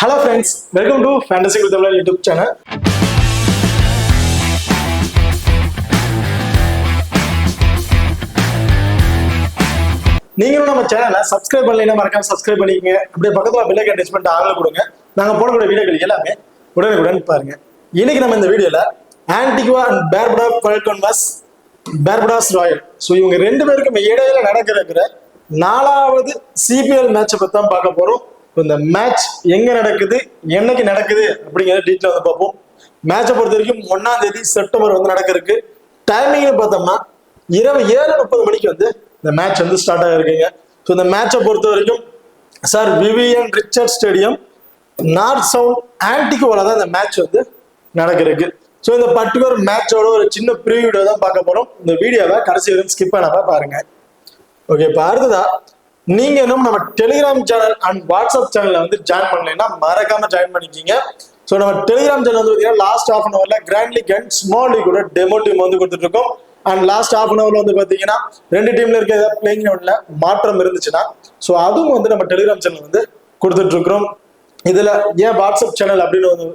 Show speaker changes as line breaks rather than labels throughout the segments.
Hello friends, welcome to Fantasy with Tamil YouTube channel. நீங்களும் நம்ம சேனலை சப்ஸ்கிரைப் பண்ணலைன்னா மறக்காம சப்ஸ்கிரைப் பண்ணிக்கங்க. அப்படியே பக்கத்துல பெல் ஐகான் டச் பண்ணிட்டு ஆன்ல கொடுங்க. நாங்க போடக்கூடிய வீடியோக்கள் எல்லாமே உடனுக்குடன் பாருங்க. இன்னைக்கு நம்ம இந்த வீடியோல Antigua and Barbuda Falcon vs Barbados Royal. So இவங்க ரெண்டு பேருக்கும் இடையில நடக்கிற நாலாவது சிபிஎல் மேட்சை பத்தி தான் பார்க்க போறோம். இந்த மேட்ச் எங்க நடக்குது, என்னைக்கு நடக்குது அப்படிங்கிற டீட்டெயில் வந்து பார்ப்போம். மேட்சை பொறுத்த வரைக்கும் 1ஆம் தேதி செப்டம்பர் வந்து நடக்கிறதுக்கு டைமிங்னு பார்த்தோம்னா இரவு 7:30 மணிக்கு வந்து இந்த மேட்ச் வந்து ஸ்டார்ட் ஆகிருக்குங்க. ஸோ இந்த மேட்சை பொறுத்த வரைக்கும் Sir Vivian Richard Stadium North Sound ஆன்டிகுவால தான் இந்த மேட்ச் வந்து நடக்கிறதுக்கு. ஸோ இந்த பர்டிகுலர் மேட்சோட ஒரு சின்ன ப்ரீவியூ தான் பார்க்க போறோம். இந்த வீடியோவை கடைசி வரைக்கும் ஸ்கிப் பண்ணாம பாருங்க. ஓகே, இப்போ அடுத்ததா நீங்க இன்னும் நம்ம டெலிகிராம் சேனல் அண்ட் வாட்ஸ்அப் சேனல்ல வந்து ஜாயின் பண்ணலைன்னா மறக்காம ஜாயின் பண்ணிக்கிங்க. ஸோ நம்ம டெலிகிராம் சேனல் வந்து பார்த்தீங்கன்னா லாஸ்ட் ஹாஃப் அன் ஹவர்ல grand league and small league கூட டெமோ டீம் வந்து கொடுத்துட்டு இருக்கோம். அண்ட் லாஸ்ட் ஹாஃப் அன் ஹவர்ல வந்து பார்த்தீங்கன்னா ரெண்டு டீம்ல இருக்க ஏதாவது பிளேயிங் லெவல்ல மாற்றம் இருந்துச்சுன்னா ஸோ அதுவும் வந்து நம்ம டெலிகிராம் சேனல் வந்து கொடுத்துட்டு இருக்கிறோம். இதுல ஏன் வாட்ஸ்அப் சேனல் அப்படின்னு வந்து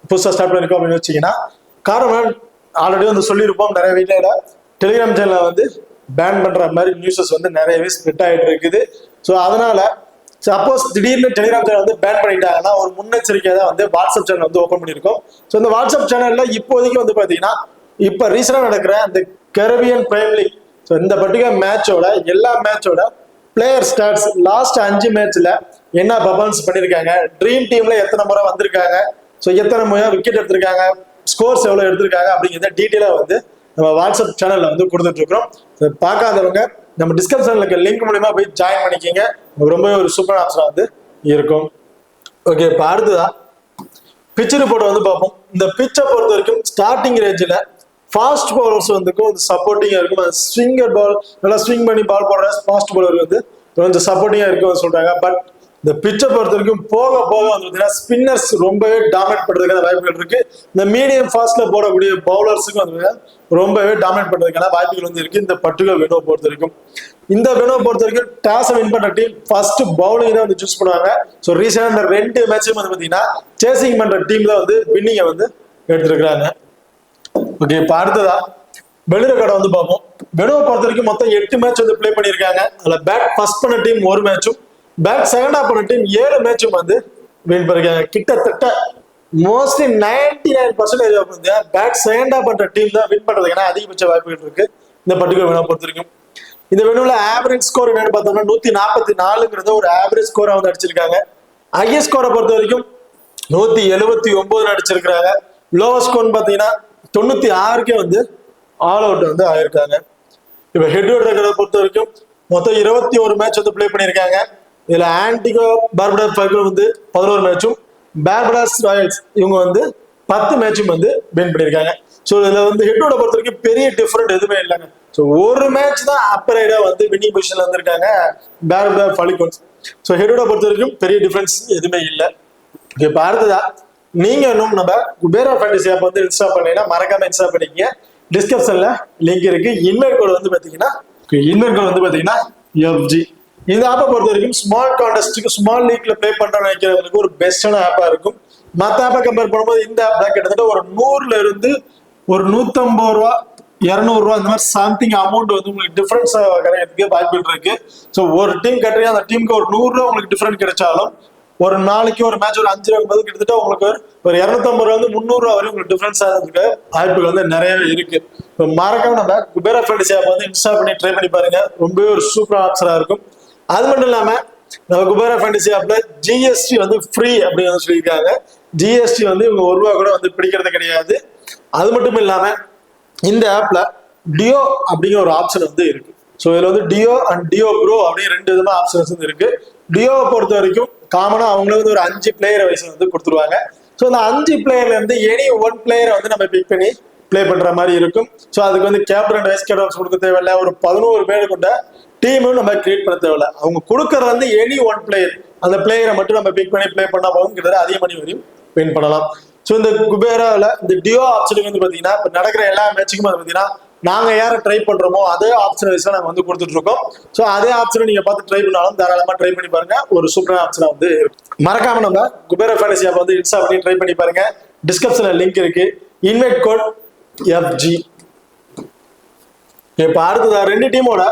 புதுசாக ஸ்டார்ட் பண்ணிருக்கோம் அப்படின்னு வச்சீங்கன்னா காரணம் ஆல்ரெடி வந்து சொல்லியிருப்போம். நிறைய வீட்டில் டெலிகிராம் சேனலை வந்து பேன் பண்ற மாதிரி நியூஸஸ் வந்து நிறையவே ஸ்ப்ரெட் ஆகிட்டு இருக்குது. ஸோ அதனால சப்போஸ் திடீர்னு டெலிகிராம் சேனல் வந்து பேன் பண்ணிட்டாங்கன்னா ஒரு முன்னெச்சரிக்கையாக தான் வந்து வாட்ஸ்அப் சேனல் வந்து ஓப்பன் பண்ணியிருக்கோம். ஸோ இந்த வாட்ஸ்அப் சேனல்ல இப்போதைக்கு வந்து பார்த்தீங்கன்னா இப்போ ரீசெண்டாக நடக்கிற இந்த கரீபியன் பிரைம் லீக் ஸோ இந்த பர்டிகுலர் மேட்சோட எல்லா மேட்சோட பிளேயர் ஸ்டாட்ஸ் லாஸ்ட் 5 மேட்ச்ல என்ன பர்ஃபார்மன்ஸ் பண்ணியிருக்காங்க, ட்ரீம் டீம்ல எத்தனை முறை வந்திருக்காங்க, ஸோ எத்தனை முறை விக்கெட் எடுத்திருக்காங்க, ஸ்கோர்ஸ் எவ்வளோ எடுத்திருக்காங்க அப்படிங்கிறத டீட்டெயிலாக வந்து நம்ம வாட்ஸ்அப் சேனல்ல வந்து கொடுத்துட்டு இருக்கிறோம். பார்க்காதவங்க நம்ம டிஸ்கிரிப்ஷன்ல இருக்க லிங்க் மூலமா போய் ஜாயின் பண்ணிக்கிங்க. ரொம்பவே ஒரு சூப்பர் ஆப்ஷனா வந்து இருக்கும். ஓகே, இப்போ அடுத்ததா பிச் ரிப்போர்ட் வந்து பார்ப்போம். இந்த பிச்சை பொறுத்த வரைக்கும் ஸ்டார்டிங் ரேஞ்சில் ஃபாஸ்ட் பவுலர்ஸ் வந்து சப்போர்ட்டிங்கா இருக்கும். ஸ்விங்கர் பால் நல்லா ஸ்விங் பண்ணி பால் போடுற ஃபாஸ்ட் பவுலர் வந்து கொஞ்சம் சப்போர்ட்டிங்கா இருக்கும்னு சொல்றாங்க. பட் இந்த பிச்சை பொறுத்த வரைக்கும் போக போக வந்து ஸ்பின்னர்ஸ் ரொம்பவே டாமினேட் பண்றதுக்கான வாய்ப்புகள் இருக்கு. இந்த மீடியம் ஃபாஸ்ட்ல போடக்கூடிய பவுலர்ஸுக்கும் வந்து ரொம்பவே டாமினேட் பண்றதுக்கான வாய்ப்புகள் வந்து இருக்கு. இந்த பர்டிகுலர் வெனோ பொறுத்த வரைக்கும் இந்த வெனோ பொறுத்த வரைக்கும் டாஸை வின் பண்ற டீம் ஃபர்ஸ்ட் பவுலிங் தான் வந்து சூஸ் பண்ணுவாங்க. ஸோ ரீசெண்டா இந்த 2 மேட்சும் வந்து பாத்தீங்கன்னா சேசிங் பண்ற டீம் தான் வந்து வின்னிங்கை வந்து எடுத்திருக்கிறாங்க. ஓகே, இப்போ அடுத்ததா வெளி ரெக்கார்டை வந்து பார்ப்போம். வெனோவை பொறுத்த வரைக்கும் மொத்தம் 8 மேட்ச் வந்து பிளே பண்ணியிருக்காங்க. அதுல பேட் ஃபர்ஸ்ட் பண்ண டீம் 1 மேட்சும் பேட் செகண்ட் ஆஃப் பண்ண டீம் 7 மேட்சும் வந்து வின் பண்ணிருக்காங்க. கிட்டத்தட்ட மோஸ்ட்லி 99% வந்து பேட் செகண்ட் ஆஃப் பண்ற டீம் தான் வின் பண்றதுக்கான அதிகபட்ச வாய்ப்புகள் இருக்கு இந்த பர்டிகுலர் வெனோ பொறுத்த வரைக்கும். இந்த வெனோல ஆவரேஜ் ஸ்கோர் என்னன்னு பார்த்தோம்னா 144ங்கிறத ஒரு ஆவரேஜ் ஸ்கோரா வந்து அடிச்சிருக்காங்க. ஹையஸ்ட் ஸ்கோரை பொறுத்த வரைக்கும் 179 அடிச்சிருக்காங்க. லோவஸ்ட் ஸ்கோர்னு பார்த்தீங்கன்னா 96க்கே வந்து ஆல் அவுட் வந்து ஆயிருக்காங்க. இப்போ ஹெட் டு ஹெட் பொறுத்த வரைக்கும் மொத்தம் 21 மேட்ச் வந்து பிளே பண்ணியிருக்காங்க. இதுல ஆன்டிகோ பார்புடாஸ் ஃபால்கன் வந்து 11 மேட்சும் பார்புடாஸ் ராயல்ஸ் இவங்க வந்து 10 மேட்சும் வந்து வின் பண்ணியிருக்காங்க. ஸோ இதுல வந்து ஹெட்டோட பொறுத்த வரைக்கும் பெரிய டிஃபரெண்ட் எதுவுமே இல்லைங்க. ஸோ ஒரு மேட்ச் தான் அப்பரைடா வந்து வின்னிங் பொசிஷன்ல வந்திருக்காங்க பார்புடாஸ் ஃபால்கன்ஸ். ஸோ ஹெட்டோட பொறுத்த வரைக்கும் பெரிய டிஃபரன்ஸ் எதுவுமே இல்லை. இப்போ அடுத்ததா நீங்க இன்னும் நம்ம குபேரா ஃபேண்டசி ஆப் வந்து இன்ஸ்டால் பண்ணீங்கன்னா மறக்காம இன்ஸ்டால் பண்ணிக்கங்க. டிஸ்கிரிப்ஷன்ல லிங்க் இருக்கு. இன்வைட் கோட் வந்து பாத்தீங்கன்னா FG. இந்த ஆப்பை பொறுத்த வரைக்கும் ஸ்மால் கான்டெஸ்ட்டுக்கு ஸ்மால் லீக்ல பிளே பண்றோம்னு நினைக்கிறவங்களுக்கு ஒரு பெஸ்டான ஆப்பா இருக்கும். மற்ற ஆப்பை கம்பேர் பண்ணும்போது இந்த ஆப் தான் கிட்டத்தட்ட ஒரு 100ல இருந்து ஒரு 150 ரூபா 200 ரூபா இந்த மாதிரி சம்திங் அமௌண்ட் வந்து உங்களுக்கு டிஃபரன்ஸ் கிடைக்கிறதுக்கு வாய்ப்புகள் இருக்கு. ஸோ ஒரு டீம் கட்டுறீங்க, அந்த டீமுக்கு ஒரு 100 ரூபா உங்களுக்கு டிஃபரெண்ட் கிடைச்சாலும் ஒரு நாளைக்கு ஒரு மேட்ச் ஒரு 5 ரூபா கிட்டத்தட்ட உங்களுக்கு ஒரு 250 ரூபா வந்து 300 ரூபா வரையும் உங்களுக்கு டிஃபரன்ஸ் ஆகிறதுக்கு வாய்ப்புகள் வந்து நிறையவே இருக்கு. இப்போ மறக்காம நம்ம குபேரா ஃபேண்டசி ஆப் வந்து இன்ஸ்டால் பண்ணி ட்ரை பண்ணி பாருங்க. ரொம்பவே ஒரு சூப்பர் ஆப்ஷனா இருக்கும். அது மட்டும் இல்லாம நம்ம குபேரா ஃபேண்டசி ஆப்ல GST வந்து ஃப்ரீ அப்படின்னு சொல்லியிருக்காங்க. GST வந்து இவங்க 1 ரூபா கூட வந்து பிடிக்கிறது கிடையாது. அது மட்டும் இல்லாம இந்த ஆப்ல டியோ அப்படிங்கிற ஒரு ஆப்ஷன் வந்து இருக்கு. ஸோ இதுல வந்து டியோ அண்ட் டியோ ப்ரோ அப்படின்னு 2 விதமா ஆப்ஷன்ஸ் வந்து இருக்கு. டியோவை பொறுத்த வரைக்கும் காமனா அவங்களே வந்து ஒரு 5 பிளேயரை வயசு வந்து கொடுத்துருவாங்க. ஸோ அந்த 5 பிளேயர்ல இருந்து எனி 1 பிளேயரை வந்து நம்ம பிக் பண்ணி பிளே பண்ற மாதிரி இருக்கும். ஸோ அதுக்கு வந்து கேப்டன் அண்ட் வைஸ் கேப்டன்ஸ் கொடுக்க தேவையில்லை. ஒரு 11 பேர் கொண்ட டீமும் நம்ம கிரியேட் பண்ண தேவையில்லை. அவங்க கொடுக்கறது வந்து எனி 1 பிளேயர், அந்த பிளேயரை மட்டும் நம்ம பிக் பண்ணி பிளே பண்ணா போகும். கிட்டத்தட்ட அதிக மணி வரையும் வின் பண்ணலாம். ஸோ இந்த குபேராவில் இந்த டியோ ஆப்ஷனுக்கு வந்து பார்த்தீங்கன்னா இப்போ நடக்கிற எல்லா மேட்சுக்கும் வந்து பார்த்தீங்கன்னா நாங்க யாரை ட்ரை பண்றோமோ அதே ஆப்ஷன் வச்சு நாங்க வந்து கொடுத்துட்டு இருக்கோம். ஸோ அதே ஆப்ஷனை நீங்க பார்த்து ட்ரை பண்ணாலும் தாராளமா ட்ரை பண்ணி பாருங்க. ஒரு சூப்பரான ஆப்ஷனா வந்து மறக்காம நம்ம குபேர ஃபேண்டசி ஆப் வந்து இன்ஸ்டால் பண்ணி ட்ரை பண்ணி பாருங்க. டிஸ்கிரிப்ஷன்ல லிங்க் இருக்கு. Invite code FG. இப்ப அடுத்ததா ரெண்டு டீமோட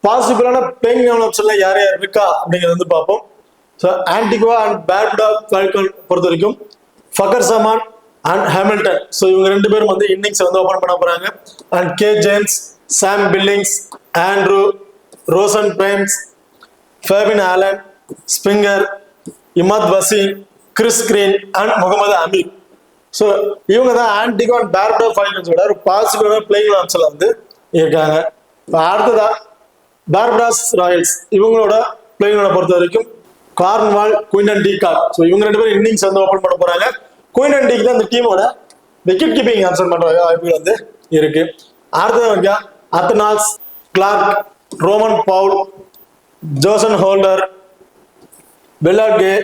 பாசிபிளான பிளேயிங் ஆப்ஷன்ல யார் யார் இருக்கா அப்படிங்கிறது வந்து பார்ப்போம். So Antigua and Barbuda Falcon பொறுத்த வரைக்கும் Fakhar Zaman and Hamilton. So இவங்க ரெண்டு பேரும் வந்து இன்னிங்ஸ் வந்து ஓபன் பண்ண போறாங்க. And K James, Sam Billings, Andrew, Roshon Primus, Fabian Allen, Springer, Imad Wasim, Chris Green and Mohammad Amir. So இவங்க தான் ஆன்டிகுவா அண்ட் பார்புடா ஃபால்கன்ஸோட ஒரு பாசிபிளான பிளேயிங் ஆப்ஷன்ல வந்து இருக்காங்க. அடுத்ததா பார்படாஸ் ராயல்ஸ் இவங்களோட பிளேயிங்களை பொறுத்த வரைக்கும் கார்ன்வால், குயின்டன் டிகாக். ஸோ இவங்க ரெண்டு பேரும் இன்னிங்ஸ் வந்து ஓபன் பண்ண போறாங்க. குயின்டன் டிகாக் தான் இந்த டீமோட விக்கெட் கீப்பிங் ஆப்ஷன் பண்ற வாய்ப்புகள் வந்து இருக்கு. அடுத்தது Athanaze, Clarke, Roman Powell, Jason Holder, பெல்லார்கே,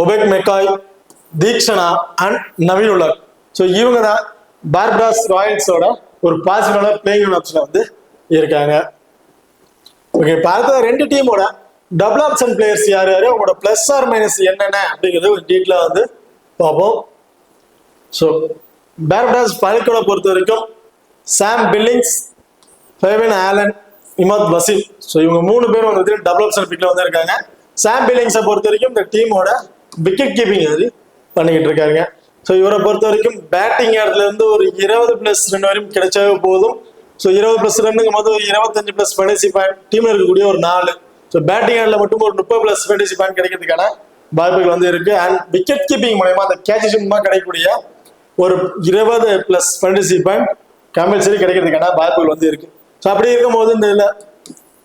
Obed McCoy, Theekshana and Naveen ul Haq. So இவங்க தான் பார்படாஸ் ராயல்ஸோட ஒரு பாசிபிளான பிளேயிங் ஆப்ஷன் வந்து இருக்காங்க. ஓகே, பார்த்தா ரெண்டு டீமோட டபுள் ஆப்ஷன் பிளேயர்ஸ் யார் யாரு, அவங்களோட பிளஸ் ஆர் மைனஸ் என்னென்ன அப்படிங்கிறது ஒரு டீட்டெயிலா வந்து பார்ப்போம். ஸோ பார்படாஸ் ஃபால்கனை பொறுத்த வரைக்கும் Sam Billings, Fabian Allen, Imad Wasim. So இவங்க மூணு பேரும் வந்து டபுள் ஆப்ஷன் பிக்ல வந்து இருக்காங்க. சாம் பில்லிங்ஸை பொறுத்த வரைக்கும் இந்த டீமோட விக்கெட் கீப்பிங் அது பண்ணிக்கிட்டு இருக்காங்க. ஸோ இவரை பொறுத்த வரைக்கும் பேட்டிங் இடத்துல இருந்து ஒரு 20+ ரன் வரையும் கிடைச்சாவே போதும். ஸோ 20+ ரன்னுங்கும் போது 25+ ஃபேண்டசி பாயிண்ட் டீம்ல இருக்கக்கூடிய ஒரு 4. ஸோ பேட்டிங் ஆட்ல மட்டும் ஒரு 30+ ஃபேண்டசி பாயிண்ட் கிடைக்கிறதுக்கான வாய்ப்புகள் வந்து இருக்கு. அண்ட் விக்கெட் கீப்பிங் மூலயமா அந்த கேட்சஸ் மூலமா கிடைக்கக்கூடிய ஒரு 20+ ஃபேண்டசி பாயிண்ட் கம்பல்சரி கிடைக்கிறதுக்கான வாய்ப்புகள் வந்து இருக்கு. ஸோ அப்படி இருக்கும்போது இந்த இதுல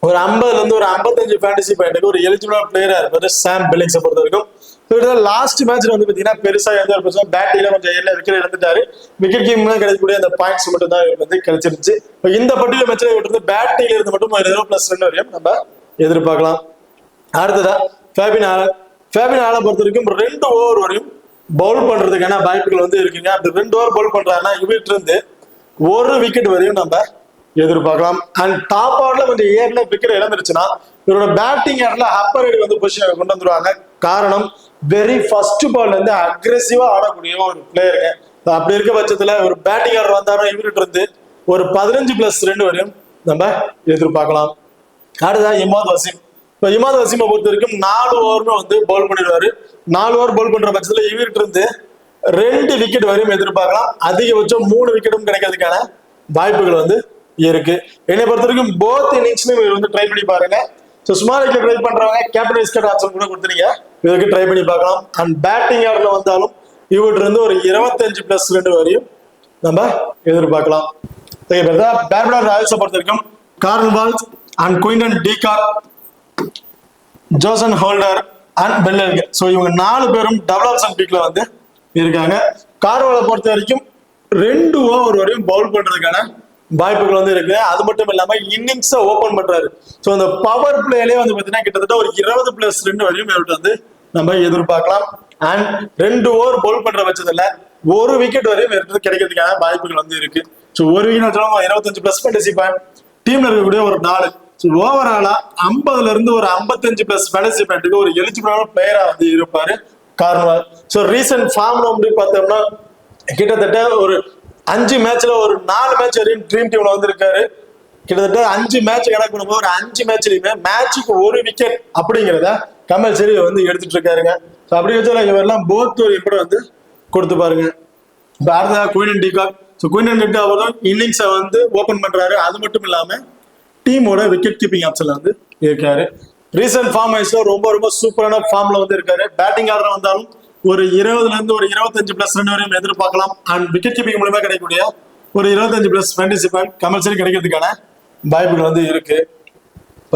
ஒரு 50ல இருந்து ஒரு 55 ஃபேண்டசி பாயிண்ட்டுக்கு ஒரு எலிஜிபிளான பிளேயரா இருப்பாரு சாம் பில்லிங்ஸை பொறுத்த வரைக்கும். லாஸ்ட் மேட்ச்ல வந்து பாத்தீங்கன்னா பெருசா எந்த ஒரு பிரச்சனை பேட்டிங்ல கொஞ்சம் விக்கெட் இழந்துட்டாரு. விக்கெட் கீப்பிங்ல கிடைக்கக்கூடிய அந்த பாயிண்ட்ஸ் மட்டும் தான் வந்து கிடைச்சிருச்சு. இந்த பர்டிகுலர் மேட்ச்ல இருந்து பேட்டிங்ல இருந்து மட்டும் 20+ ரன் வரையும் நம்ம எதிர்பார்க்கலாம். அடுத்ததா ஃபேபின் ஆலன். ஃபேபின் ஆலனை பொறுத்த வரைக்கும் 2 ஓவர் வரையும் பவுல் பண்றதுக்கான வாய்ப்புகள் வந்து இருக்குங்க. அப்படி 2 ஓவர் பவுல் பண்றாருன்னா இவர்கிட்ட இருந்து 1 விக்கெட் வரையும் நம்ம எதிர்பார்க்கலாம். அண்ட் டாப் ஆர்டர்ல கொஞ்சம் ஏர்ல விக்கெட் இழந்துருச்சுன்னா இவரோட பேட்டிங் ஆர்டர்ல அப்பர் ஹெட் வந்து பொசிஷன் கொண்டு வந்துருவாங்க. காரணம் வெரி ஃபர்ஸ்ட் பால்ல இருந்து அக்ரெசிவா ஆடக்கூடிய ஒரு பிளேயருங்க. அப்படி இருக்க பட்சத்துல ஒரு பேட்டிங் ஆர்டர் வந்தாலும் இவர்கிட்ட இருந்து ஒரு 15+ ரன் வரையும் நம்ம எதிர்பார்க்கலாம். அடுத்ததா இமாத் வசீம். இப்போ இமாத் வசீமை பொறுத்த வரைக்கும் 4 ஓவருமே வந்து பவுல் பண்ணிடுவாரு. 4 ஓவர் பவுல் பண்ற பட்சத்துல இவர்கிட்ட இருந்து 2 விக்கெட் வரையும் எதிர்பார்க்கலாம். அதிகபட்சம் 3 விக்கெட்டும் கிடைக்கிறதுக்கான வாய்ப்புகள் வந்து இருக்கு. என்னை பொறுத்த வரைக்கும் போத் இன்னிங்ஸ்மே இவர் வந்து ட்ரை பண்ணி பாருங்க. ஸோ ஸ்மால் விக்கெட் ட்ரை பண்றவங்க கேப்டன் வைஸ் கேப்டன் ஆப்ஷன் கூட கொடுத்துருங்க, இதுக்கு ட்ரை பண்ணி பார்க்கலாம். அண்ட் பேட்டிங் ஆர்டர்ல வந்தாலும் இவர்கிட்ட இருந்து ஒரு 25+ ரன் வரையும் நம்ம எதிர்பார்க்கலாம். பார்படா ராயல்ஸை பொறுத்த வரைக்கும் Cornwall and Quinton de Kock, Jason Holder and பெல்லார்கே. ஸோ இவங்க 4 பேரும் டபுள் ஆப்ஷன் பிக்ல வந்து இருக்காங்க. கார்ன்வாலை பொறுத்த வரைக்கும் 2 ஓவர் வரையும் பவுல் பண்றதுக்கான வாய்ப்புகள் வந்து இருக்கு. அது மட்டும் இல்லாம இன்னிங்ஸை ஓபன் பண்றாரு. ஸோ அந்த பவர் பிளேலயே வந்து பாத்தீங்கன்னா கிட்டத்தட்ட ஒரு 20+ ரன் வரையும் இவர்கிட்ட வந்து நம்ம எதிர்பார்க்கலாம். அண்ட் 2 ஓவர் பவுல் பண்ற பட்சத்துல 1 விக்கெட் வரையும் கிடைக்கிறதுக்கான வாய்ப்புகள் வந்து இருக்கு. ஸோ 1 விக்கெட் 25+ ஃபேண்டசி பாயிண்ட் டீம்ல இருக்கக்கூடிய ஒரு 4. ஸோ ஓவராலா 50ல இருந்து ஒரு 55+ ஃபேண்டசி பாயிண்ட்டுக்கு ஒரு எலிஜிபிளான பிளேயரா வந்து இருப்பாரு கார்ன்வால். ஸோ ரீசன்ட் ஃபார்ம்ல வந்து பார்த்தோம்னா கிட்டத்தட்ட ஒரு 5 மேட்ச்ல ஒரு 4 மேட்ச் வரையும் ட்ரீம் டீம்ல வந்து இருக்காரு. கிட்டத்தட்ட 5 மேட்ச் கணக்கு பண்ணும்போது ஒரு 5 மேட்ச்லயுமே மேட்சுக்கு 1 விக்கெட் அப்படிங்கிறத கம்பல்சரி வந்து எடுத்துட்டு இருக்காருங்க. ஸோ அப்படி வச்சால இவரெல்லாம் போத் ஒரு இம்பர்ட் வந்து கொடுத்து பாருங்க. இப்போ அடுத்ததாக Quinton de Kock. So Quinton de Kock அவரும் இன்னிங்ஸை வந்து ஓபன் பண்றாரு. அது மட்டும் இல்லாம டீமோட விக்கெட் கீப்பிங் ஆப்ஷன்ல வந்து இருக்காரு. ரீசன்ட் ஃபார்ம் வைஸ்ல ரொம்ப சூப்பரான ஃபார்ம்ல வந்து இருக்காரு. பேட்டிங் ஆர்டர் வந்தாலும் ஒரு 20ல இருந்து ஒரு 25+ ரன் வரையும் எதிர்பார்க்கலாம். அண்ட் விக்கெட் கீப்பிங் மூலமா கிடைக்கக்கூடிய ஒரு 25+ ஃபேண்டசி பாயிண்ட் கம்பல்சரி கிடைக்கிறதுக்கான வாய்ப்புகள் வந்து இருக்கு.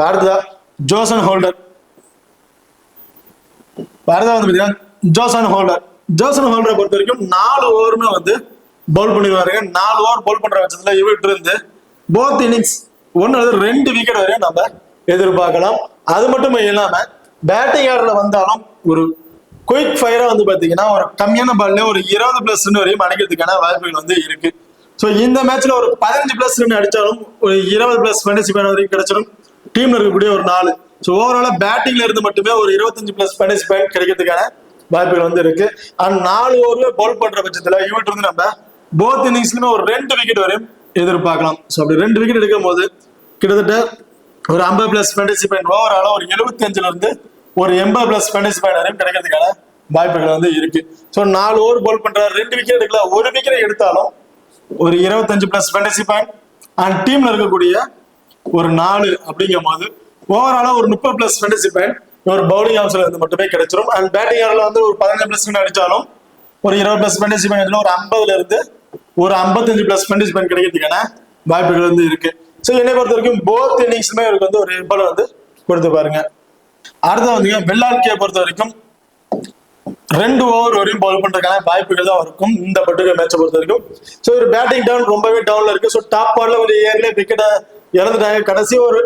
அடுத்ததா ஜோசன் ஹோல்டர். ஜோசன் ஹோல்டரை பொறுத்த வரைக்கும் 4 ஓவருமே வந்து பவுல் பண்ணிடுவாருங்க. 4 ஓவர் பவுல் பண்ற பட்சத்துல இவர்கிட்ட இருந்து போத் இன்னிங்ஸ் 1 அல்லது 2 விக்கெட் வரையும் நம்ம எதிர்பார்க்கலாம். அது மட்டும் இல்லாம பேட்டிங் ஆர்டர்ல வந்தாலும் ஒரு குயிக் ஃபயரா வந்து பாத்தீங்கன்னா ஒரு கம்மியான பால்ல ஒரு 20+ ரன் வரையும் அடிக்கிறதுக்கான வாய்ப்புகள் வந்து இருக்கு. ஸோ இந்த மேட்ச்ல ஒரு 15+ ரன் அடிச்சாலும் ஒரு 20+ ஃபேண்டசி பாயிண்ட் வரைக்கும் கிடைச்சிடும் டீம்ல இருக்கக்கூடிய ஒரு 4. ஸோ ஓவராலா பேட்டிங்ல இருந்து மட்டுமே ஒரு 25+ ஃபேண்டசி பாயிண்ட் கிடைக்கிறதுக்கான வாய்ப்புகள் வந்து இருக்கு. அண்ட் 4 ஓவர்ல பவுல் பண்ற பட்சத்துல இவர்கிட்ட இருந்து நம்ம போத் இன்னிங்ஸ்லுமே ஒரு 2 விக்கெட் வரையும் எதிர்பார்க்கலாம். ஸோ அப்படி 2 விக்கெட் எடுக்கும் போது கிட்டத்தட்ட ஒரு 50+ ஃபேண்டசி பாயிண்ட் ஓவராலா ஒரு 75ல இருந்து ஒரு 80+ ஃபேண்டசி பாயிண்ட் வரையும் கிடைக்கிறதுக்கான வாய்ப்புகள் வந்து இருக்கு. ஸோ 4 ஓவர் பவுல் பண்ற 2 விக்கெட் எடுக்கல, ஒரு விக்கெட் எடுத்தாலும் ஒரு 25+ ஃபேண்டசி பாயிண்ட் அண்ட் டீம்ல இருக்கக்கூடிய ஒரு 4 அப்படிங்கும் போது ஓவராலா ஒரு 30+ ஃபேண்டசி பாயிண்ட் ஒரு பவுலிங் ஆப்ஷன்ல இருந்து மட்டுமே கிடைச்சிரும். அண்ட் பேட்டிங் ஆர்டர்ல வந்து ஒரு 15+ ரன் அடிச்சாலும் ஒரு 20+ ஃபேண்டசி பாயிண்ட் ஒரு 50ல இருந்து ஒரு 55+ ஃபேண்டசி பாயிண்ட் கிடைக்கிறதுக்கான வாய்ப்புகள் வந்து இருக்கு. ஸோ என்னை பொறுத்த வரைக்கும் போத் இன்னிங்ஸ்லுமே இவருக்கு வந்து ஒரு இம்பல் வந்து கொடுத்து பாருங்க. அடுத்த வந்து வெள்ளாட்கியை பொறுத்த வரைக்கும் 2 ஓவர் வரையும் பவுல் பண்றதுக்கான வாய்ப்புகள் தான் இருக்கும் இந்த பர்டிகுலர் மேட்சை பொறுத்த வரைக்கும். ஸோ ஒரு பேட்டிங் டவுன் ரொம்பவே டவுன்ல இருக்கு. ஸோ டாப் ஆர்டர்ல ஒரு ஏர்ல விக்கெட்டை இழந்துட்டாங்க. கடைசி ஒரு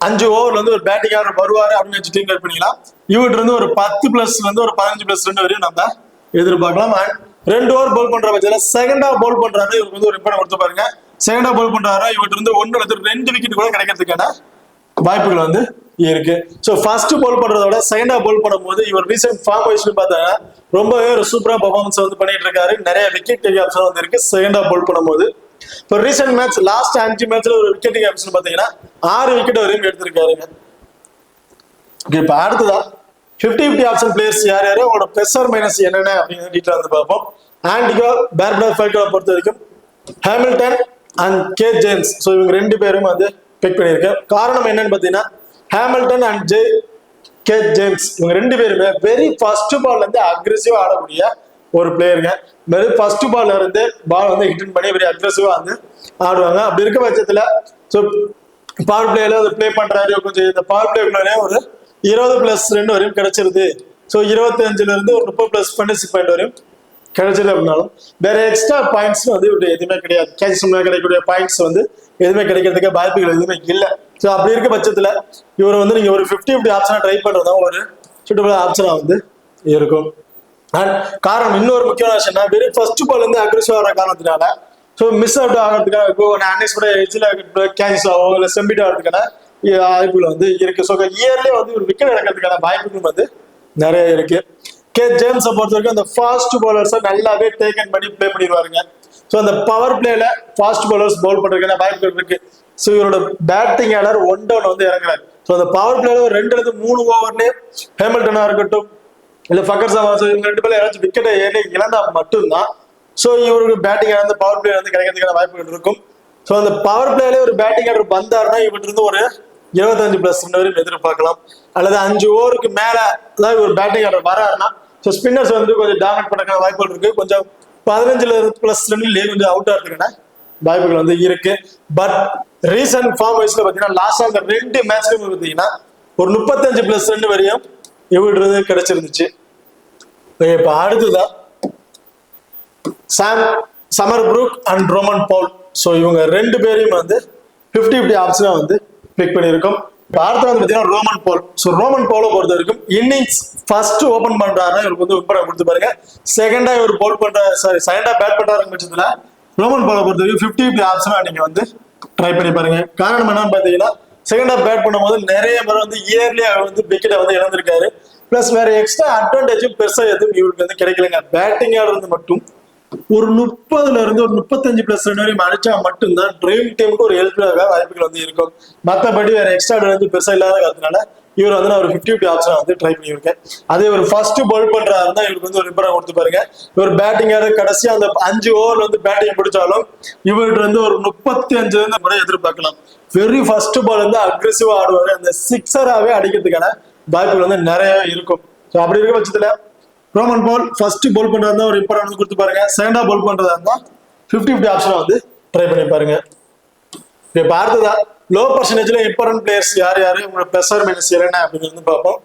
5 ஓவர்ல வந்து ஒரு பேட்டிங் ஆர்டர் வருவாரு அப்படின்னு வச்சு டீம் பண்ணிக்கலாம். இவர்கிட்ட இருந்து ஒரு 10+ வந்து ஒரு 15+ ரன் வரையும் நம்ம எதிர்பார்க்கலாம். அண்ட் 2 ஓவர் பவுல் பண்ற பட்சத்தில் செகண்ட் ஹாஃப் பவுல் பண்றாரு இவருக்கு வந்து ஒரு இம்பார்ட்டன் கொடுத்து பாருங்க. செகண்ட் ஹாஃப் பவுல் பண்றாரு இவர்கிட்ட இருந்து 1 விக்கெட் கூட கிடைக்கிறதுக்கான வாய்ப்புகள் வந்து இருக்கு. ஸோ ஃபர்ஸ்ட் பவுல் பண்றத விட செகண்ட் ஹாஃப் பவுல் பண்ணும்போது இவர் ரீசெண்ட் ஃபார்ம் வைஸ்னு பார்த்தாங்கன்னா ரொம்பவே ஒரு சூப்பரா பர்ஃபார்மன்ஸ் வந்து பண்ணிட்டு இருக்காரு. நிறைய விக்கெட் டேக்கிங் ஆப்ஷன் வந்து இருக்கு செகண்ட் ஹாஃப் பவுல் பண்ணும்போது. இப்போ ரீசெண்ட் மேட்ச் லாஸ்ட் 5 மேட்ச்ல ஒரு விக்கெட் டேக்கிங் ஆப்ஷன் பாத்தீங்கன்னா 6 விக்கெட் வரையும் எடுத்திருக்காருங்க. இப்ப அடுத்ததா 50-50 ஆப்ஷன் பிளேயர்ஸ் யார் யாரு, அவங்களோட பிளஸ் ஆர் மைனஸ் என்னென்ன அப்படிங்கிற டீட்டெயில் வந்து பார்ப்போம். ஆன்டிகா பேர்படா ஃபல்கோவை பொறுத்த வரைக்கும் Hamilton and K James, so இவங்க 2 பேரும் வந்து பிக் பண்ணியிருக்கேன். காரணம் என்னன்னு பார்த்தீங்கன்னா ஹாமில்டன் அண்ட் கே ஜேம்ஸ் இவங்க 2 பேருமே வெரி ஃபர்ஸ்ட் பால்ல இருந்து அக்ரெசிவா ஆடக்கூடிய ஒரு பிளேயருங்க. வெறும் ஃபர்ஸ்ட் பால்ல இருந்து பால் வந்து ஹிட் பண்ணி வெரி அக்ரெசிவா வந்து ஆடுவாங்க. அப்படி இருக்க பட்சத்துல ஸோ பவர் பிளேல பிளே பண்றாரு. கொஞ்சம் இந்த பவர் பிளேக்குள்ளே ஒரு 20+ ரன் வரையும் கிடைச்சிருது. ஸோ 25ல இருந்து ஒரு 30+ ஃபேண்டசி பாயிண்ட் வரையும் கிடைச்சது அப்படின்னாலும் வேற எக்ஸ்ட்ரா பாயிண்ட்ஸ் வந்து இவரு எதுவுமே கிடையாது. கேட்ச் கிடைக்கக்கூடிய பாயிண்ட்ஸ் வந்து எதுவுமே கிடைக்கிறதுக்கு வாய்ப்புகள் எதுவுமே இல்லை. ஸோ அப்படி இருக்க பட்சத்துல இவர் வந்து நீங்க ஒரு 50-50 ஆப்ஷனா ட்ரை பண்றதா ஒரு சூட்டபிள் ஆப்ஷனா வந்து இருக்கும். அண்ட் காரணம் இன்னொரு முக்கியமான விஷயம்னா வெறும் ஃபர்ஸ்ட் பால் வந்து அக்ரெசிவ் ஆகிற காரணத்தினால ஸோ மிஸ் அவுட் ஆகிறதுக்காக இப்போ அன்னைஸ் கூட எஜ்ஜில் கேட்ச் ஆகும் இல்லை செம்பிட் ஆகிறதுக்கான வாய்ப்புகள் வந்து இருக்கு. ஸோ இயர்லேயே வந்து ஒரு விக்கெட் எடுக்கிறதுக்கான வாய்ப்புகள் வந்து நிறைய இருக்கு. கே ஜேம்ஸை பொறுத்த வரைக்கும் அந்த ஃபாஸ்ட் பவுலர்ஸை நல்லாவே டேக்கன் பண்ணி பிளே பண்ணிடுவாருங்க. ஸோ அந்த பவர் பிளேல ஃபாஸ்ட் பவுலர்ஸ் பவுல் பண்றதுக்கான வாய்ப்புகள் இருக்கு. ஸோ இவரோட பேட்டிங் ஆர்டர் 1 டவுன் வந்து இறங்குறாரு. ஸோ அந்த பவர் பிளேல ஒரு 2-3 ஓவர்லேயே ஹேமில்டனா இருக்கட்டும் இல்ல ஃபக்கர் சவாஸ் இவங்க 2 பேரும் யாராச்சும் விக்கெட்டை இழந்தா மட்டும்தான் ஸோ இவருக்கு பேட்டிங் ஆனது பவர் பிளே வந்து கிடைக்கிறதுக்கான வாய்ப்புகள் இருக்கும். ஸோ அந்த பவர் பிளேல ஒரு பேட்டிங் ஆர்டர் வந்தாருன்னா இவர்கிட்ட இருந்து ஒரு 25+ ரன் வரையும் எதிர்பார்க்கலாம். அல்லது 5 ஓவருக்கு மேல அதாவது ஒரு பேட்டிங் ஆர்டர் வராருன்னா ஸோ ஸ்பின்னர்ஸ் வந்து கொஞ்சம் டாமினேட் பண்ணுறதுக்கான வாய்ப்புகள் இருக்கு. கொஞ்சம் 15+ ரன்லேயே கொஞ்சம் அவுட் ஆகிறதுக்கான வாய்ப்புகள் வந்து இருக்கு. பட் ரீசன்ட் ஃபார்ம் வைஸ்ல பார்த்தீங்கன்னா லாஸ்ட் அந்த 2 மேட்ச்லயும் பார்த்தீங்கன்னா ஒரு 35+ ரன் வரையும் இவர்கிட்ட கிடைச்சிருந்துச்சு. இப்ப அடுத்துதான் Shamarh Brooks and Roman Powell, so இவங்க 2 பேரையும் வந்து 50-50 ஆப்ஷனா வந்து பிக் பண்ணியிருக்கோம். அடுத்து வந்து பார்த்தீங்கன்னா ரோமன் பவுல். ஸோ ரோமன் பவுலை பொறுத்த வரைக்கும் இன்னிங்ஸ் ஃபர்ஸ்ட் ஓபன் பண்றாருன்னா இவருக்கு வந்து இம்பார்ட்டன் கொடுத்து பாருங்க. செகண்டா இவர் பவுல் பண்ற செகண்டா பேட் பண்றாரு பட்சத்துல ரோமன் பவுலை பொறுத்த வரைக்கும் 50-50 ஆப்ஷனா நீங்க வந்து ட்ரை பண்ணி பாருங்க. காரணம் என்னன்னு பாத்தீங்கன்னா செகண்ட் ஹாஃப் பேட் பண்ணும்போது நிறைய முறை வந்து இயர்லி வந்து விக்கெட்டை வந்து இழந்திருக்காரு. பிளஸ் வேற எக்ஸ்ட்ரா அட்வான்டேஜும் பெருசா எதுவும் இவருக்கு வந்து கிடைக்கலங்க. பேட்டிங் ஆடுறது மட்டும் ஒரு 30ல இருந்து ஒரு 35+ ரன் வரையும் அடிச்சா மட்டும்தான் ட்ரீம் டீமுக்கு ஒரு ஹெல்ப்ஃபுல்லாக வாய்ப்புகள் வந்து இருக்கும். மற்றபடி வேற எக்ஸ்ட்ரா வந்து பெருசா இல்லாத காரணத்தினால இவர் வந்து நான் ஒரு 50-50 ஆப்ஷன் வந்து ட்ரை பண்ணியிருக்கேன். அதே ஒரு ஃபர்ஸ்ட் பவுல் பண்றாருன்னா இவருக்கு வந்து ஒரு இம்பார்ட்டன் கொடுத்து பாருங்க. இவர் பேட்டிங் ஆட கடைசியா அந்த 5 ஓவர்ல வந்து பேட்டிங் பிடிச்சாலும் இவர்கிட்ட வந்து ஒரு 35 முறை எதிர்பார்க்கலாம். வெரி ஃபர்ஸ்ட் பால் வந்து அக்ரெசிவா ஆடுவாரு. அந்த சிக்ஸராகவே அடிக்கிறதுக்கான வாய்ப்புகள் வந்து நிறைய இருக்கும். ஸோ அப்படி இருக்க பட்சத்துல ரோமன் பவுல் ஃபர்ஸ்ட் பவுல் பண்றதா ஒரு இம்பார்ட்டன் வந்து கொடுத்து பாருங்க. செகண்டா பவுல் பண்றதா இருந்தா 50-50 ஆப்ஷனா வந்து ட்ரை பண்ணி பாருங்க. இப்ப அடுத்ததா லோ பர்சன்டேஜ்ல இம்பார்ட்டன்ட் பிளேயர்ஸ் யார் யாரு, உங்களோட பிளஸ் ஆர் மைனஸ் என்ன அப்படிங்கிறது பார்ப்போம்.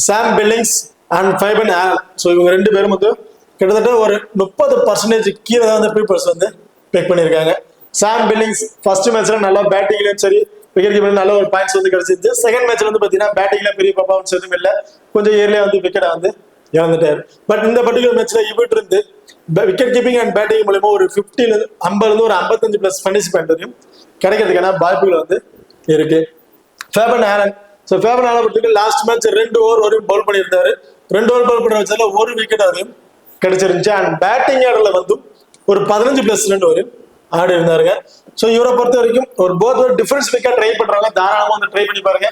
Sam Billings and Fabian Allen, so இவங்க 2 பேரும் வந்து கிட்டத்தட்ட ஒரு 30% கீழே தான் வந்து பீப்புள்ஸ் வந்து பிக் பண்ணியிருக்காங்க. சாம் பில்லிங்ஸ் ஃபர்ஸ்ட் மேட்ச்ல நல்லா பேட்டிங்லயும் சரி விக்கெட் கீப்பர் நல்ல ஒரு பாயிண்ட்ஸ் வந்து கிடைச்சிருச்சு. செகண்ட் மேட்ச்ல வந்து பாத்தீங்கன்னா பேட்டிங்ல பெரிய பர்ஃபார்மன்ஸ் எதுவும் இல்லை. கொஞ்சம் ஏர்லியா வந்து விக்கெட்டை வந்து இறந்துட்டாரு. பட் இந்த பர்டிகுலர் மேட்ச்ல இவர்கிட்ட இருந்து விக்கெட் கீப்பிங் அண்ட் பேட்டிங் மூலமா ஒரு 50 ஒரு 55 பிளஸ் ஃபேண்டசி பாயிண்ட் வரையும் கிடைக்கிறதுக்கான வாய்ப்புகள் வந்து இருக்கு. ஃபேபன் ஆலன். ஸோ ஃபேபன் ஆலன் பொறுத்தவரைக்கும் லாஸ்ட் மேட்ச் 2 ஓவர் வரையும் பவுல் பண்ணியிருந்தாரு. 2 ஓவர் பவுல் பண்ண வச்சதுல ஒரு விக்கெட் வரையும் கிடைச்சிருந்துச்சு. அண்ட் பேட்டிங் ஆர்டர்ல வந்து ஒரு 15 பிளஸ் 2 வரையும் ஆடி இருந்தாருங்க. ஸோ இவரை பொறுத்த வரைக்கும் ஒரு போத் ஒரு டிஃபரன்ஸ் விக்கெட் ட்ரை பண்றாங்க, தாராளமா வந்து ட்ரை பண்ணி பாருங்க.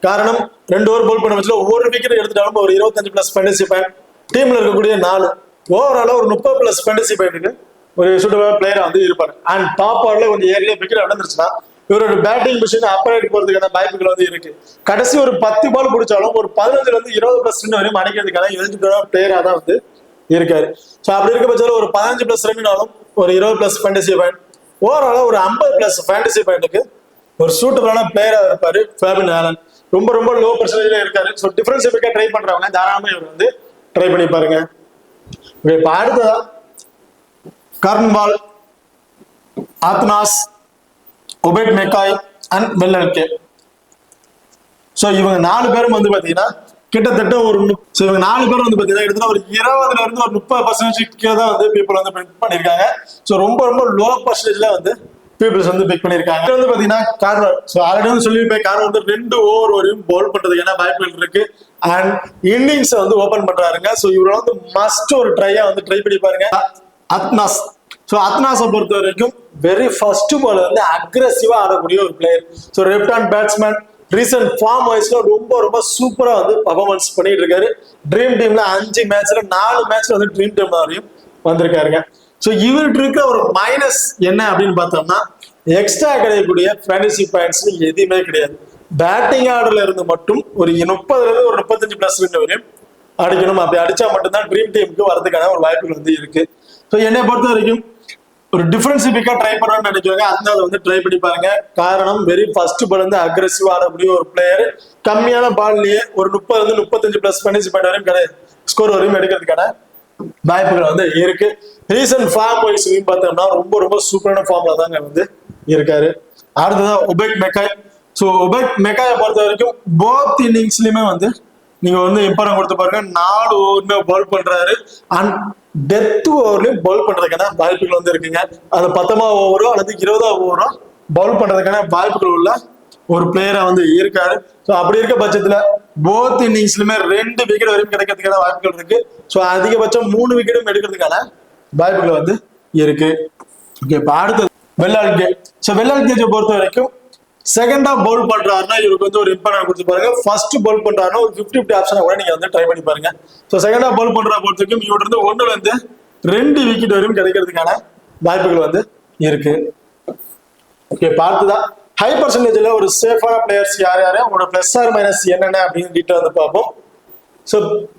காரணம் 2 ஓவர் பவுல் பண்ண வச்சதுல ஒரு விக்கெட் எடுத்துட்டாலும் ஒரு 25 பிளஸ் ஃபேண்டசி பாயிண்ட், டீம்ல இருக்கக்கூடிய 4 ஓவரால ஒரு 30 பிளஸ் ஃபேண்டசி பாயிண்ட்டுக்கு ஒரு சூட்டபிள் பிளேயரா வந்து இருப்பாரு. அண்ட் டாப் ஆர்டர்ல கொஞ்சம் ஏரியா விக்கெட் நடந்துருச்சுன்னா இவரோட பேட்டிங் பொசிஷன் அப்பரேட் போறதுக்கான வாய்ப்புகள் வந்து இருக்கு. கடைசி ஒரு 10 பால் பிடிச்சாலும் ஒரு 15 இருந்து 20 பிளஸ் ரன் வரையும் அடிக்கிறதுக்கான எலிஜிபிளான பிளேயரா தான் வந்து இருக்காரு. ஸோ அப்படி இருக்க பட்சத்தில் ஒரு 15 பிளஸ் ரன்னாலும் ஒரு 20 பிளஸ் ஃபேண்டசி பாயிண்ட், ஓவரால ஒரு 50 பிளஸ் ஃபேண்டசி பாயிண்ட்டுக்கு ஒரு சூட்டபிளான பிளேயரா இருப்பாரு ஃபேபின் ஆலன். ரொம்ப ரொம்ப லோ பர்சன்டேஜ்ல இருக்காரு. ஸோ டிஃபரன்ஸ் விக்கெட் ட்ரை பண்றவங்க தாராளமா இவர் வந்து ட்ரை பண்ணி பாருங்க. இப்ப அடுத்ததா கர்ன்வால், ஆத்னாஸ், ஒபெட் மெக்காய் அண்ட் வெல்லல்கே. ஸோ இவங்க 4 பேரும் வந்து பாத்தீங்கன்னா கிட்டத்தட்ட ஒரு இவங்க 4 பேரும் வந்து பாத்தீங்கன்னா கிட்டத்தட்ட ஒரு 20ல இருந்து ஒரு 30% கீழே தான் வந்து பீப்புள் வந்து பிக் பண்ணிருக்காங்க. ஸோ ரொம்ப ரொம்ப லோ பர்சன்டேஜ்ல வந்து பீப்புள்ஸ் வந்து பிக் பண்ணிருக்காங்க. வந்து பாத்தீங்கன்னா கார்னர். ஸோ ஆல்ரெடி வந்து சொல்லியிருப்பேன், கார்னர் வந்து 2 ஓவர் வரையும் பவுல் பண்றதுக்கான வாய்ப்புகள் இருக்கு. அண்ட் இன்னிங்ஸ் வந்து ஓபன் பண்றாருங்க. ஸோ இவரை வந்து மஸ்ட் ஒரு ட்ரையா வந்து ட்ரை பண்ணி பாருங்க. அத்னாஸ். ஸோ அத்னாஸை பொறுத்த வரைக்கும் வெரி ஃபர்ஸ்ட் பால் வந்து அக்ரெசிவா ஆடக்கூடிய ஒரு player. So left hand batsman, recent form வைஸ்ல ரொம்ப ரொம்ப சூப்பரா வந்து பர்ஃபார்மன்ஸ் பண்ணிட்டு இருக்காரு. ட்ரீம் டீம்ல 5 மேட்ச்ல 4 மேட்ச்ல வந்து ட்ரீம் டீம் வரையும் வந்திருக்காருங்க. ஸோ இவர்கிட்ட இருக்க ஒரு மைனஸ் என்ன அப்படின்னு பார்த்தோம்னா எக்ஸ்ட்ரா கிடைக்கக்கூடிய ஃபேண்டசி பாயிண்ட்ஸ் எதுவுமே கிடையாது. பேட்டிங் ஆர்டர்ல இருந்து மட்டும் ஒரு 30ல இருந்து ஒரு 35 பிளஸ் ரன் வரையும் அடிக்கணும். அப்படி அடிச்சா மட்டும்தான் ட்ரீம் டீமுக்கு வரதுக்கான ஒரு வாய்ப்புகள் வந்து இருக்கு. ஸோ என்னை பொறுத்த வரைக்கும் ஒரு டிஃபரன்ஸ் பிக்கா ட்ரை பண்ணணும்னு நினைக்கிறவங்க அந்த வந்து ட்ரை பண்ணி பாருங்க. காரணம் வெரி ஃபர்ஸ்ட் பால் வந்து அக்ரெசிவா ஆடக்கூடிய ஒரு பிளேயர். கம்மியான பால்லயே ஒரு 30ல இருந்து 35 பிளஸ் ஃபேண்டசி பாயிண்ட் வரையும் கிடையாது ஸ்கோர் வரையும் எடுக்கிறதுக்கான வாய்ப்புகள் வந்து இருக்கு. ரீசன்ட் ஃபார்ம் வைஸ் பார்த்தோம்னா ரொம்ப ரொம்ப சூப்பரான ஃபார்ம்ல தாங்க வந்து இருக்காரு. அடுத்ததான் ஒபெட் மெக்காய். ஸோ ஒபெட் மெக்காயை பொறுத்த வரைக்கும் போத் இன்னிங்ஸ்லயுமே வந்து நீங்க வந்து இம்பார்ட்டன் கொடுத்து பாருங்க. 4 ஓவருமே பவுல் பண்றாரு. அண்ட் டெத் ஓவர்லயும் பவுல் பண்றதுக்கான வாய்ப்புகள் வந்து இருக்குங்க. அது 19 ஓவரோ அல்லது 20 ஓவரோ பவுல் பண்றதுக்கான வாய்ப்புகள் உள்ள ஒரு பிளேயரா வந்து இருக்காரு. ஸோ அப்படி இருக்க பட்சத்துல போத் இன்னிங்ஸ்லுமே 2 விக்கெட் வரையும் கிடைக்கிறதுக்கான வாய்ப்புகள் இருக்கு. ஸோ அதிகபட்சம் 3 விக்கெட்டும் எடுக்கிறதுக்கான வாய்ப்புகள் வந்து இருக்கு. ஓகே, இப்போ அடுத்தது வெல்லால்கே. ஸோ வெல்லால்கேஜை பொறுத்த வரைக்கும் செகண்டா பவுல் பண்றாருன்னா இவருக்கு வந்து ஒரு இம்பார்ட்டன் கொடுத்து பாருங்க. ஃபர்ஸ்ட் பவுல் பண்றாருன்னா ஒரு 50-50 ஆப்ஷனை கூட நீங்க வந்து ட்ரை பண்ணி பாருங்க. ஸோ செகண்டா பவுல் பண்ற பொறுத்த வரைக்கும் இவரு இருந்து 1ல இருந்து 2 விக்கெட் வரையும் கிடைக்கிறதுக்கான வாய்ப்புகள் வந்து இருக்கு. ஓகே, பார்த்துதான் ஹை பர்சன்டேஜ்ல ஒரு சேஃபான பிளேயர்ஸ் யார் யாரு, உங்களோட பிளஸ் ஆர் மைனஸ் என்னென்ன அப்படின்னு டீட்டெயில் வந்து பார்ப்போம். ஸோ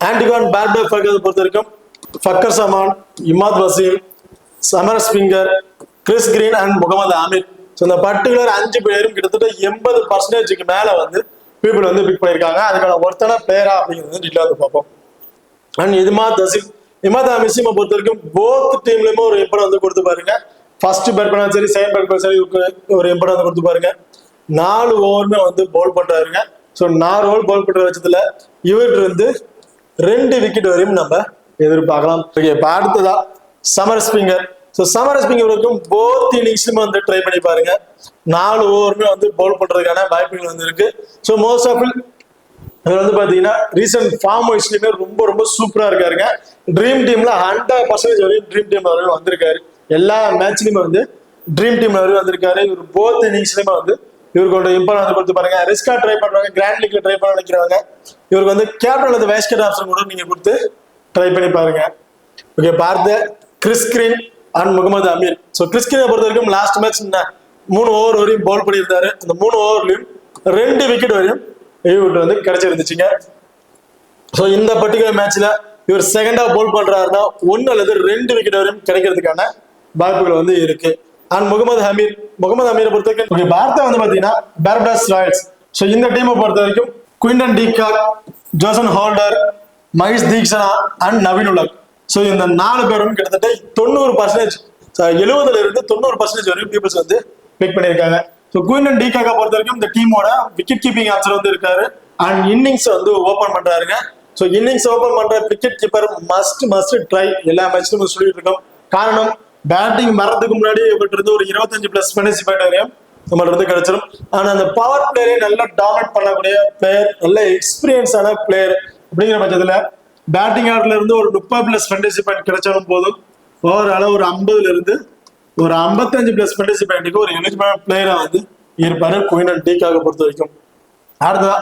ஆன்டிகா அண்ட் பேர்படோவ் ஃபல்கனை பொறுத்த வரைக்கும் Fakhar Zaman, Imad Wasim, Shamarh Springer, Chris Green and Mohammad Amir. So இந்த பர்டிகுலர் 5 பேரும் கிட்டத்தட்ட 80% மேல வந்து பீப்புள் வந்து பிக் பண்ணியிருக்காங்க. அதுக்கான ஒருத்தான பிளேயரா அப்படிங்கிறது டீட்டெயில் வந்து பார்ப்போம். அண்ட் இமாத் வசீம், இமாத் வசீமை பொறுத்த வரைக்கும் போத் டீம்லயுமே ஒரு இம்பார்ட்டன் வந்து கொடுத்து பாருங்க. ஃபர்ஸ்ட் பேட் பண்ணாலும் சரி, செகண்ட் பேட் பண்ணாலும் சரி ஒரு இம்பார்ட்டன் வந்து கொடுத்து பாருங்க. 4 ஓவருமே வந்து பவுல் பண்றாருங்க. ஸோ 4 ஓவர் பவுல் பண்ற பட்சத்துல இவர்கிட்ட இருந்து 2 விக்கெட் வரையும் நம்ம எதிர்பார்க்கலாம். ஓகே, இப்போ அடுத்ததா சமர் ஸ்பிங்கர். ஸோ சமர் ஸ்பிங்கர் வரைக்கும் போத் இன்னிங்ஸ்லுமே வந்து ட்ரை பண்ணி பாருங்க. 4 ஓவருமே வந்து பவுல் பண்றதுக்கான வாய்ப்புகள் வந்து இருக்கு. ஸோ மோஸ்ட் ஆஃப் இவர் வந்து பாத்தீங்கன்னா ரீசன்ட் ஃபார்ம் வைஸ்லயுமே ரொம்ப ரொம்ப சூப்பரா இருக்காருங்க. ட்ரீம் டீம்ல 100% வரையும் ட்ரீம் டீம் வரையும் வந்திருக்காரு. எல்லா மேட்ச்லயுமே வந்து ட்ரீம் டீம் வரையும் வந்திருக்காரு. இவர் போத் இன்னிங்ஸ்லயுமே வந்து இவருக்கு ஒரு இம்பார்ட்டன் கொடுத்து பாருங்க. ரிஸ்கா ட்ரை பண்றாங்க, கிராண்ட் லீக்ல ட்ரை பண்ண நினைக்கிறவங்க இவருக்கு வந்து கேப்டன் அல்லது வைஸ் கேப்டன் ஆப்ஷன் கூட நீங்க கொடுத்து ட்ரை பண்ணி பாருங்க. ஓகே, பார்த்த Chris Green and Mohammad Amir. So Chris கிரீனை பொறுத்த வரைக்கும் லாஸ்ட் மேட்ச் 3 ஓவர் வரையும் பவுல் பண்ணியிருந்தாரு. அந்த 3 ஓவர்லயும் 2 விக்கெட் வரையும் இவர்கிட்ட வந்து கிடைச்சிருந்துச்சுங்க. ஸோ இந்த பர்டிகுலர் மேட்ச்ல இவர் செகண்டா பவுல் பண்றாருன்னா 1 அல்லது 2 விக்கெட் வரையும் கிடைக்கிறதுக்கான வாய்ப்புகள் வந்து இருக்கு. அண்ட் முகமது அமீரை பொறுத்த வரைக்கும் பாரதா வந்து பாத்தீங்கன்னா பார்படோஸ் ராயல்ஸ். ஸோ இந்த டீமை பொறுத்த வரைக்கும் Quinton de Kock, Jason Holder, Mahesh Theekshana and Naveen ul Haq. So இந்த 4 பேரும் கிட்டத்தட்ட 90%, 70ல இருந்து 90% வரையும் பீப்புள்ஸ் வந்து பிக் பண்ணியிருக்காங்க. ஸோ குவிண்டன் டீகாக்கை பொறுத்த வரைக்கும் இந்த டீமோட விக்கெட் கீப்பிங் ஆப்ஷன் வந்து இருக்காரு. அண்ட் இன்னிங்ஸ் வந்து ஓபன் பண்றாருங்க. ஸோ இன்னிங்ஸ் ஓபன் பண்ற விக்கெட் கீப்பர் மஸ்ட் ட்ரை எல்லா மேட்ச்லும் சொல்லிட்டு இருக்கோம். காரணம் பேட்டிங் வர்றதுக்கு முன்னாடி இவர்கிட்ட இருந்து ஒரு 25+ ஃபேண்டசி பாயிண்ட் வரையும் நம்மள்ட்ட இருந்து கிடைச்சிடும். ஆனா அந்த பவர் பிளேயரே நல்லா டாமினேட் பண்ணக்கூடிய பிளேயர், நல்ல எக்ஸ்பீரியன்ஸான பிளேயர் அப்படிங்கிற பட்சத்துல பேட்டிங் ஆர்டர்ல இருந்து ஒரு 30+ ஃபேண்டசி பாயிண்ட் கிடைச்சாலும் போதும். ஓவரால ஒரு 50ல இருந்து ஒரு 55+ ஃபேண்டசி பாயிண்ட்டுக்கு ஒரு எலிஜிபிளான பிளேயரா வந்து இருப்பாரு குயினன் டீகாக பொறுத்த வரைக்கும். அடுத்ததா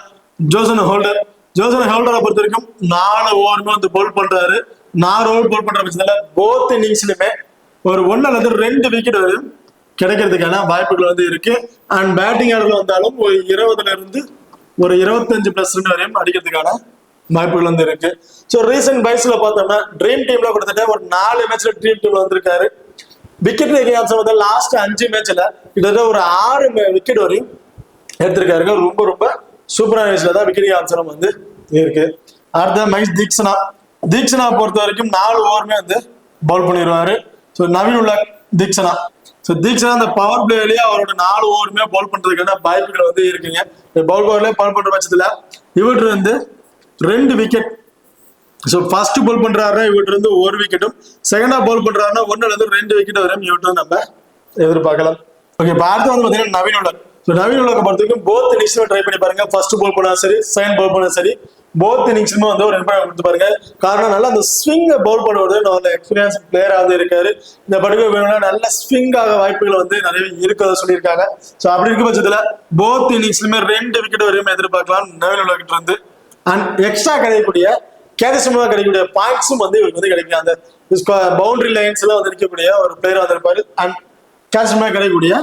ஜோசன் ஹோல்டரை பொறுத்த வரைக்கும் 4 ஓவருமே வந்து போல் பண்றாரு. 4 ஓவர் போல் பண்ற பட்சத்துல போத் இன்னிங்ஸ்லுமே ஒரு 1 அல்லது 2 விக்கெட் வரையும் கிடைக்கிறதுக்கான வாய்ப்புகள் வந்து இருக்கு. அண்ட் பேட்டிங் ஆர்டர்ல வந்தாலும் ஒரு 20ல இருந்து ஒரு 25+ ரன் வரையும் அடிக்கிறதுக்கான வாய்ப்புகள் வந்து இருக்கு. ஸோ ரீசெண்ட் பைஸ்ல பார்த்தோம்னா ட்ரீம் டீம்ல கிட்டத்தட்ட ஒரு 4 மேட்ச்ல ட்ரீம் டீம்ல வந்திருக்காரு. விக்கெட் டேக்கிங் ஆப்ஷன் வந்து லாஸ்ட் 5 மேட்ச்ல கிட்டத்தட்ட ஒரு 6 விக்கெட் வரையும் எடுத்திருக்காரு. ரொம்ப சூப்பரான மேட்ச்ல தான் விக்கெட் ஆப்ஷனும் வந்து இருக்கு. அடுத்த மகேஷ் தீக்ஷனா பொறுத்த வரைக்கும் 4 ஓவருமே வந்து பவுல் பண்ணிடுவாரு. ஸோ நவீன் உலக் தீக்ஷனா அந்த பவர் பிளேலயே அவரோட 4 ஓவருமே பவுல் பண்றதுக்கான வாய்ப்புகள் வந்து இருக்குங்க. பவுல் பவர்லயே பவுல் பண்ற பட்சத்துல இவர்கிட்ட வந்து 2 விக்கெட். ஸோ ஃபர்ஸ்ட் பவுல் பண்றாருன்னா இவர்கிட்ட இருந்து 1 விக்கெட்டும், செகண்டா பவுல் பண்றாருன்னா 1 அல்லது 2 விக்கெட் வரையும் இவர்கிட்ட நம்ம எதிர்பார்க்கலாம். ஓகே, இப்போ அடுத்து வந்து பாத்தீங்கன்னா நவீன் உலக். நவீன் உலக பொறுத்த வரைக்கும் போத் இன்னிங்ஸ்ல ட்ரை பண்ணி பாருங்க. ஃபர்ஸ்ட் பவுல் பண்ணா சரி, செகண்ட் பவுல் பண்ணா சரி, போத் இன்னிங்ஸ்லுமே வந்து ஒரு இம்பாக்ட் கொடுத்து பாருங்க. காரணம் நல்லா அந்த ஸ்விங்கை பவுல் பண்ணுவது நல்ல எக்ஸ்பீரியன்ஸ் பிளேயரா வந்து இருக்காரு. இந்த படுகை வேணும்னா நல்ல ஸ்விங்காக வாய்ப்புகள் வந்து நிறைய இருக்கிறத சொல்லியிருக்காங்க. ஸோ அப்படி இருக்க பட்சத்துல போத் இன்னிங்ஸ்லுமே 2 விக்கெட் வரையும் எதிர்பார்க்கலாம் நவீன் உலகிட்ட இருந்து. அண்ட் எக்ஸ்ட்ரா கிடைக்கக்கூடிய கேதசமா கிடைக்கக்கூடிய பாயிண்ட்ஸும் வந்து இவருக்கு வந்து கிடைக்கும். அந்த பவுண்டரி லைன்ஸ் எல்லாம் வந்து இருக்கக்கூடிய ஒரு பிளேயர் வந்திருப்பாரு. அண்ட் கேதசமா கிடைக்கக்கூடிய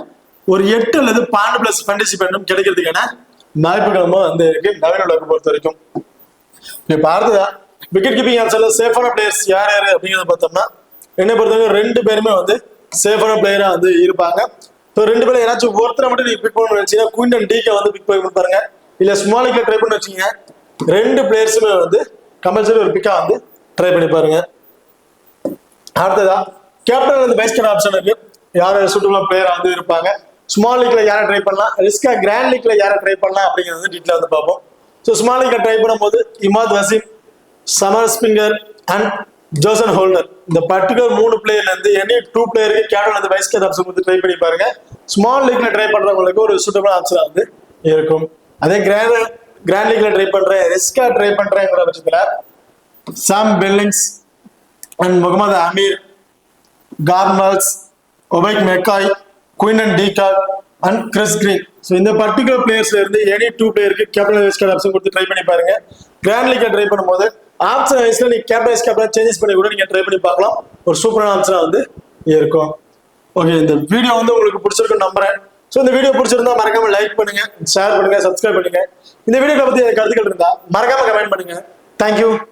ஒரு 8 அல்லது 12+ ஃபேண்டசி பாயிண்ட்டும் கிடைக்கிறதுக்கான வாய்ப்புகளும் வந்து இருக்கு நவீன் உலகை பொறுத்த வரைக்கும். இப்ப அடுத்ததா விக்கெட் கீப்பிங் ஆப்ஷன்ல சேஃபான பிளேயர்ஸ் யார் அப்படிங்கிறத பார்த்தோம்னா என்னை பொறுத்தவரைக்கும் 2 பேருமே வந்து சேஃபான பிளேயரா வந்து இருப்பாங்க. ஸோ 2 பேரும் ஏதாச்சும் ஒருத்தரை மட்டும் நீங்க பிக் பண்ணணும்னு நினைச்சீங்கன்னா குயின்டன் டீகா வந்து பிக் பண்ணி பாருங்க. இல்ல ஸ்மாலிக்ல ட்ரை பண்ணி வச்சீங்க 2 பிளேயர்ஸுமே வந்து கம்பல்சரி ஒரு பிக்கா வந்து ட்ரை பண்ணி பாருங்க. அடுத்ததா கேப்டன் வந்து வைஸ் கேப்டன் ஆப்ஷன் இருக்கு. யார் சூட்டபிளான பிளேயரா வந்து இருப்பாங்க, ஸ்மால் லீக்ல யாரை ட்ரை பண்ணலாம், ரிஸ்கா கிராண்ட் லீக்ல யாரை ட்ரை பண்ணலாம் அப்படிங்கிறது வந்து டீட்டெயில் வந்து பார்ப்போம். ஸோ ஸ்மால் லீக்ல ட்ரை பண்ணும்போது Imad Wasim, Shamarh ஸ்பிங்கர் and ஜோசன் holder இந்த பர்டிகுலர் 3 பிளேயர்ல இருந்து எனி 2 பிளேயருக்கு கேப்டன் வந்து வைஸ் கேப்டன் ஆப்ஷன் வந்து ட்ரை பண்ணி பாருங்க. ஸ்மால் லீக்ல ட்ரை பண்றவங்களுக்கு ஒரு சூட்டபிளான ஆப்ஷன் வந்து இருக்கும். அதே கிராண்ட் லீக்ல ட்ரை பண்றேன், ரிஸ்கா ட்ரை பண்றேங்கிற பட்சத்துல Sam Billings and Mohammad Amir, கார்மல்ஸ், Obed McCoy, Quinton de Kock and Chris Green. So இந்த பர்டிகுலர் பிளேயர்ஸ்ல இருந்து எனி 2 பிளேயருக்கு கேப்டன் வைஸ் கேப்டன் ஆப்ஷன் கொடுத்து ட்ரை பண்ணி பாருங்க. கிராண்ட் லீக்ல ட்ரை பண்ணும்போது ஆப்ஷன் வைஸ்ல நீங்க கேப்டன் வைஸ் கேப்டன் சேஞ்சஸ் பண்ணி கூட நீங்க ட்ரை பண்ணி பார்க்கலாம். ஒரு சூப்பரான ஆப்ஷனா வந்து இருக்கும். ஓகே, இந்த வீடியோ வந்து உங்களுக்கு பிடிச்சிருக்குன்னு நம்புறேன். ஸோ இந்த வீடியோ பிடிச்சிருந்தா மறக்காம லைக் பண்ணுங்க, ஷேர் பண்ணுங்க, சப்ஸ்கிரைப் பண்ணுங்க. இந்த வீடியோவை பத்தி கருத்துக்கள் இருந்தா மறக்காம கமெண்ட் பண்ணுங்க. தேங்க்யூ.